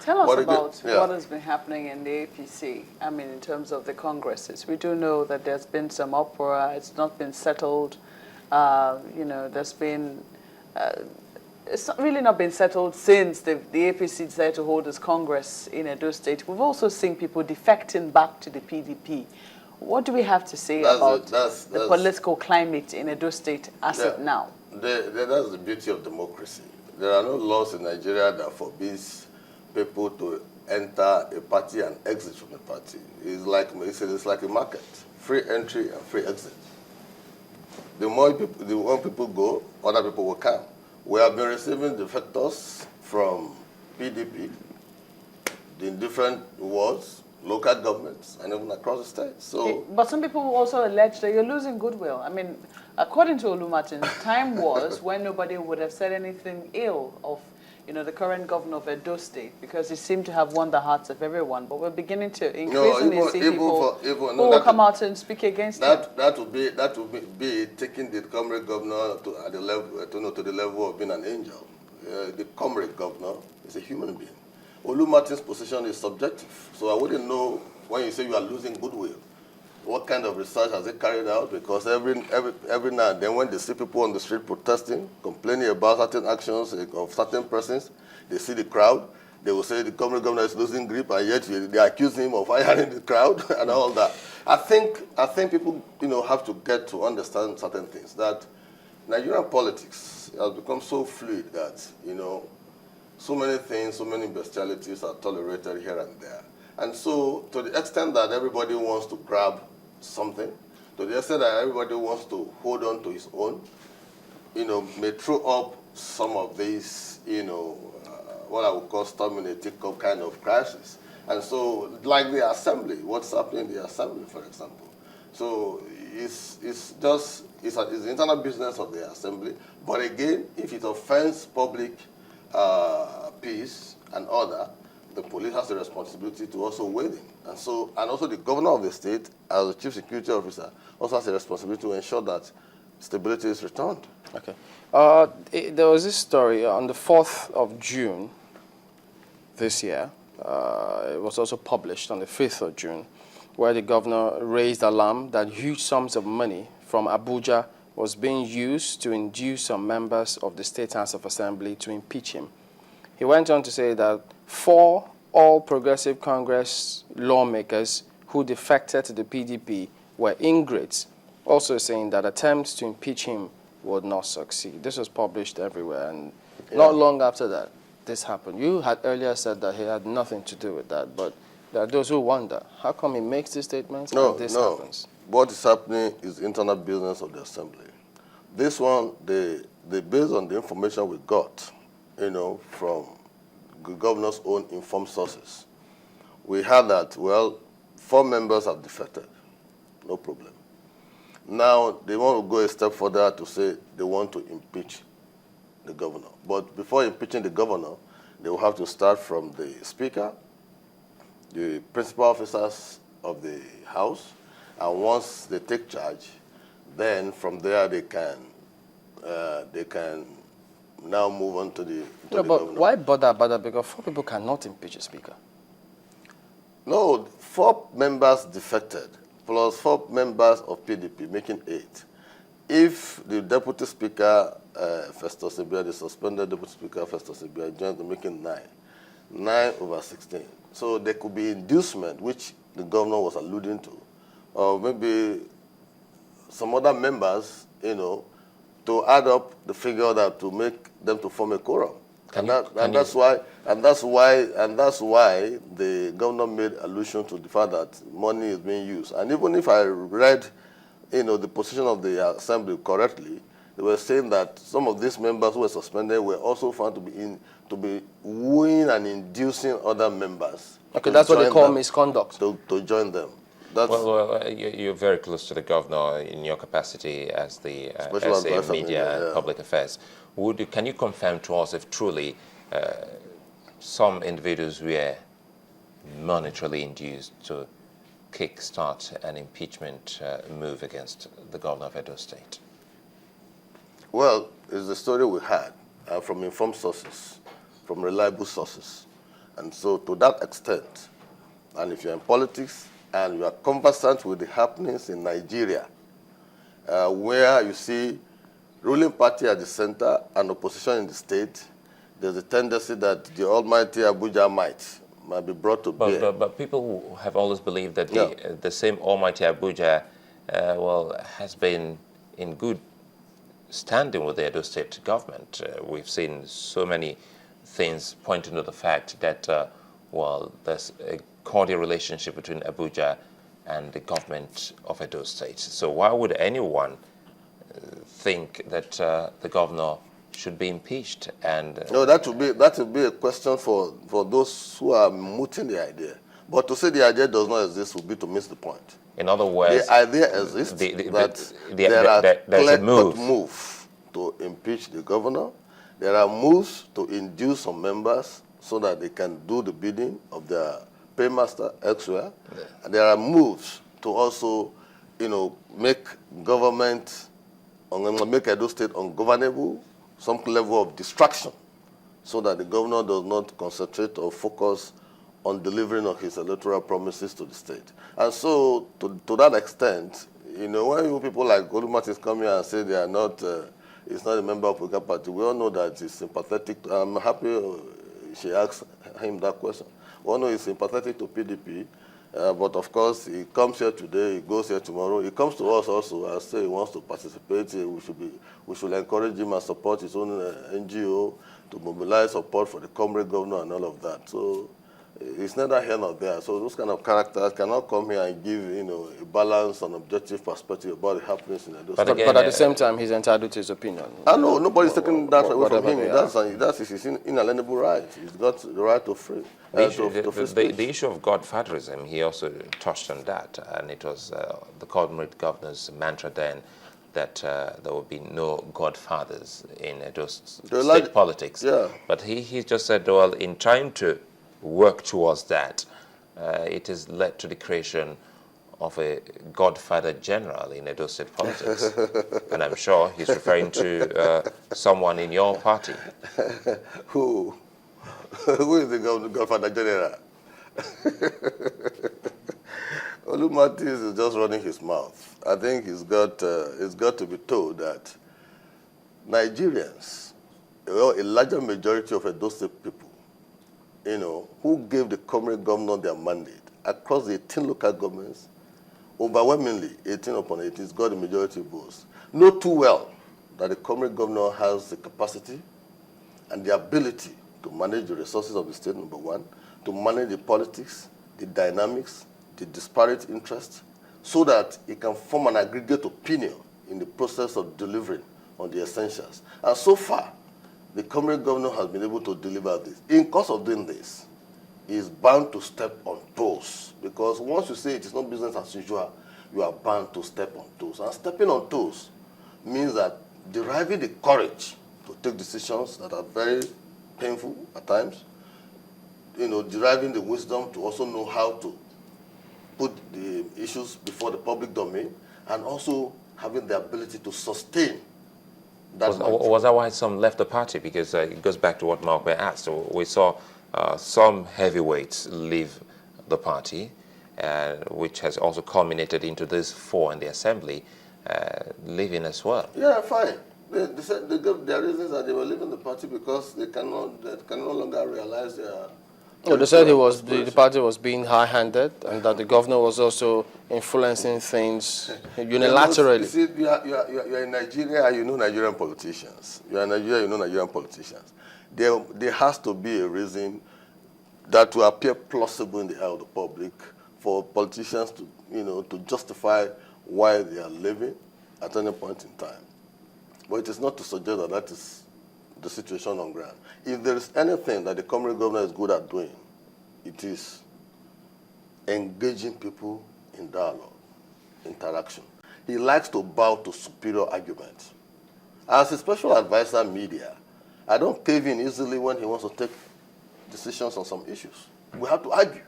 Tell us about what has been happening in the APC, I mean, in terms of the congresses. We do know that there's been some uproar, it's not been settled. There's been, it's really not been settled since the APC decided to hold its Congress in Edo State. We've also seen people defecting back to the PDP. What do we have to say about the political climate in Edo State as of now? That's the beauty of democracy. There are no laws in Nigeria that forbids people to enter a party and exit from the party. It's like a market, free entry and free exit. The more people go, other people will come. We have been receiving defectors from PDP in different wards, local governments, and even across the state. So, but some people also allege that you're losing goodwill. I mean, according to Olumartin, time was when nobody would have said anything ill of the current governor of Edo State, because he seemed to have won the hearts of everyone. But we're beginning to increasingly see people who will come out and speak against him. That would be taking the comrade governor to the level of being an angel. The comrade governor is a human being. Olumartin's position is subjective, so I wouldn't know when you say you are losing goodwill. What kind of research has it carried out? Because every now and then when they see people on the street protesting, complaining about certain actions of certain persons, they see the crowd, they will say the comrade governor is losing grip, and yet they accuse him of hiring the crowd and all that. I think people have to get to understand certain things, that Nigerian politics has become so fluid that so many things, so many bestialities are tolerated here and there. And so, to the extent that everybody wants to grab something, to the extent that everybody wants to hold on to his own, may throw up some of these, what I would call storming a teacup kind of crisis. And so, like the assembly, what's happening in the assembly, for example. So, it's the internal business of the assembly. But again, if it offends public peace and order, the police has a responsibility to also weigh in. And also the governor of the state, as the chief security officer, also has a responsibility to ensure that stability is returned. Okay. There was this story on the 4th of June this year. It was also published on the 5th of June, where the governor raised alarm that huge sums of money from Abuja was being used to induce some members of the State House of Assembly to impeach him. He went on to say that 4 all-progressive Congress lawmakers who defected to the PDP were ingrates, also saying that attempts to impeach him would not succeed. This was published everywhere, and not long after that, this happened. You had earlier said that he had nothing to do with that, but there are those who wonder, how come he makes these statements and this happens? What is happening is internal business of the assembly. This one, they based on the information we got, from the governor's own informed sources. We heard that, 4 members have defected. No problem. Now, they want to go a step further to say they want to impeach the governor. But before impeaching the governor, they will have to start from the speaker, the principal officers of the House, and once they take charge, then from there they can now move on to the but governor. Why bother? Because 4 people cannot impeach a speaker. No, 4 members defected, plus 4 members of PDP, making 8. If the deputy speaker, Festus Ebia, the suspended deputy speaker, Festus Ebia, joined, making 9. 9 over 16. So there could be inducement, which the governor was alluding to, or maybe some other members, to add up the figure that to make them to form a quorum. That's why the governor made allusion to the fact that money is being used. And even if I read, the position of the assembly correctly, they were saying that some of these members who were suspended were also found to be wooing and inducing other members. Okay, that's what they call misconduct. To join them. You're very close to the governor in your capacity as the SA Media and Public Affairs. Can you confirm to us if truly some individuals were monetarily induced to kickstart an impeachment move against the governor of Edo State? Well, it's the story we had from informed sources, from reliable sources. And so to that extent, and if you're in politics and you are conversant with the happenings in Nigeria, where you see ruling party at the center and opposition in the state, there's a tendency that the almighty Abuja might be brought to bear. But people have always believed that the same almighty Abuja, has been in good standing with the Edo State government. We've seen so many things pointing to the fact that, there's a cordial relationship between Abuja and the government of Edo State. So why would anyone think that the governor should be impeached? And no, that would be a question for those who are mooting the idea. But to say the idea does not exist would be to miss the point. In other words, the idea exists there are clear-cut moves to impeach the governor. There are moves to induce some members so that they can do the bidding of their paymaster elsewhere. Yeah. And there are moves to also, make government, make Edo State ungovernable, some level of distraction, so that the governor does not concentrate or focus on delivering on his electoral promises to the state. And so, to that extent, when people like Olumat come here and say they are not, he's not a member of the party, we all know that he's sympathetic. I'm happy she asked him that question. We all know he's sympathetic to PDP, but of course, he comes here today, he goes here tomorrow. He comes to us also and say he wants to participate. We should encourage him and support his own NGO to mobilize support for the comrade governor and all of that. So it's neither here nor there. So those kind of characters cannot come here and give a balanced and objective perspective about the happenings in Edo State. But at the same time, he's entitled to his opinion. I know nobody's taking that away from him. That's his inalienable right. He's got the right to free. The issue of Godfatherism, he also touched on that, and it was the comrade governor's mantra then that there will be no godfathers in Edo State politics. Yeah. But he just said, well, in trying to work towards that, it has led to the creation of a godfather general in Edo State politics. And I'm sure he's referring to someone in your party. Who? Who is the godfather general? Olumatis is just running his mouth. I think he's got to be told that Nigerians, a larger majority of Edo State people, who gave the comrade governor their mandate across the 18 local governments, overwhelmingly 18 upon 18, he's got the majority votes, know too well that the comrade governor has the capacity and the ability to manage the resources of the state, number one, to manage the politics, the dynamics, the disparate interests, so that he can form an aggregate opinion in the process of delivering on the essentials. And so far, the comrade governor has been able to deliver this. In course of doing this, he is bound to step on toes, because once you say it is not business as usual, you are bound to step on toes. And stepping on toes means that deriving the courage to take decisions that are very painful at times, deriving the wisdom to also know how to put the issues before the public domain, and also having the ability to sustain that. Was that why some left the party? Because it goes back to what Malcolm asked. So we saw some heavyweights leave the party, which has also culminated into these four in the assembly leaving as well. Yeah, fine. They said they gave their reasons that they were leaving the party because they can no longer realize their. No, they said the party was being high-handed, and that the governor was also influencing things unilaterally. You see, you're in Nigeria, you know Nigerian politicians. You're in Nigeria, you know Nigerian politicians. There has to be a reason that will appear plausible in the eye of the public for politicians to, to justify why they are living at any point in time. But it is not to suggest that that is the situation on ground. If there is anything that the comrade governor is good at doing, it is engaging people in dialogue, interaction. He likes to bow to superior arguments. As a special advisor media, I don't cave in easily when he wants to take decisions on some issues. We have to argue.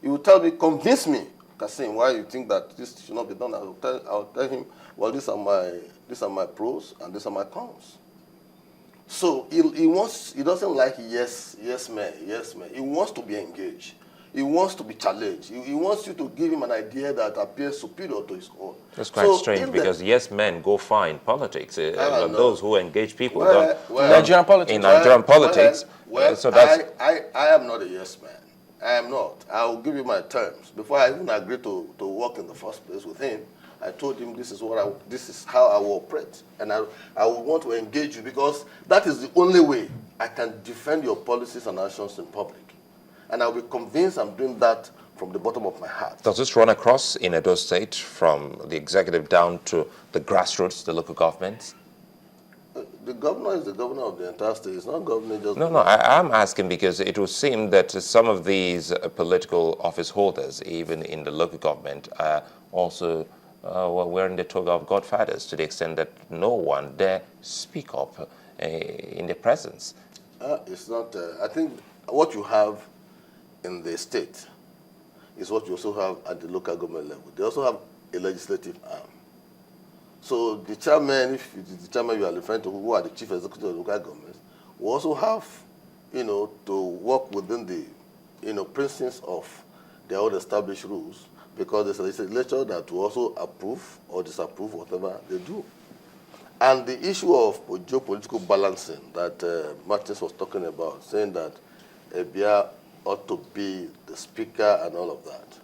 He will tell me, convince me, Kasim, why you think that this should not be done. I'll tell him, well, these are my pros and these are my cons. So he doesn't like yes man. He wants to be engaged. He wants to be challenged. He wants you to give him an idea that appears superior to his own. That's quite strange because yes men go far in politics. But those who engage people don't. Nigerian politics. In Nigerian politics. So that's I am not a yes man. I am not. I will give you my terms. Before I even agreed to work in the first place with him, I told him this is how I will operate, and I will want to engage you because that is the only way I can defend your policies and actions in public, and I'll be convinced I'm doing that from the bottom of my heart. Does this run across in Edo State from the executive down to the grassroots, the local governments? The governor is the governor of the entire state. It's not governing just... No, I'm asking because it would seem that some of these political office holders, even in the local government, are also wearing the toga of godfathers to the extent that no one dare speak up in their presence. It's not... I think what you have in the state is what you also have at the local government level. They also have a legislative arm. So the chairman, if it is the chairman you are referring to, who are the chief executive of local governments, will also have, to work within the, principles of their own established rules, because there's a legislature that will also approve or disapprove whatever they do. And the issue of geopolitical balancing that Martins was talking about, saying that Ebia ought to be the speaker and all of that.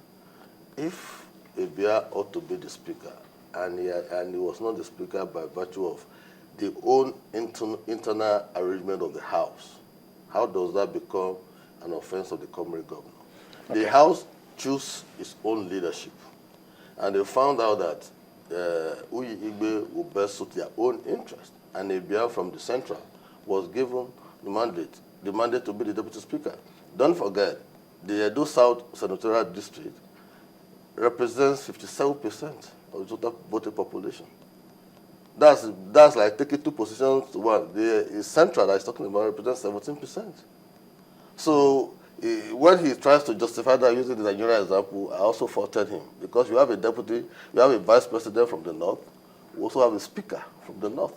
If Ebia ought to be the speaker, and he was not the speaker by virtue of the own internal arrangement of the House, how does that become an offense of the comrade governor? Okay. The House chose its own leadership, and they found out that Uyi Igbe would best suit their own interest, and Ebia from the central was given the mandate to be the deputy speaker. Don't forget, the Edo South Senatorial District represents 57% of the total voting population. That's like taking two positions to one. The central that he's talking about represents 17%. So when he tries to justify that using the Nigerian example, I also faulted him because you have a deputy, you have a vice president from the north, you also have a speaker from the north.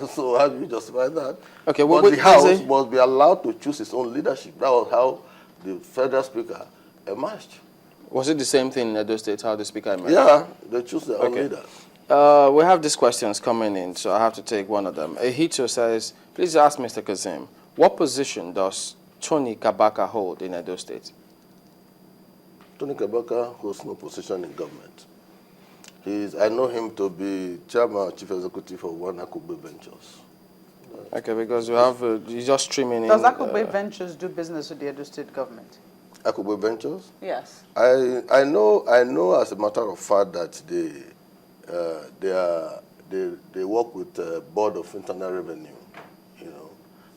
So how do you justify that? Okay, well, but the House must be allowed to choose its own leadership. That was how the federal speaker emerged. Was it the same thing in Edo State, how the speaker emerged? Yeah, they choose their own leader. We have these questions coming in, so I have to take one of them. Ehito says, please ask Mr. Kazim, what position does Tony Kabaka hold in Edo State? Tony Kabaka holds no position in government. I know him to be chairman, chief executive of one Afegbua Ventures. Okay, because you have, you're just streaming in. Does Afegbua Ventures do business with the Edo State government? Afegbua Ventures? Yes. I know as a matter of fact that they work with the Board of Internal Revenue,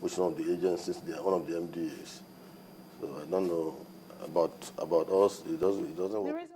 which is one of the agencies. They are one of the MDAs. So I don't know about us. It doesn't work.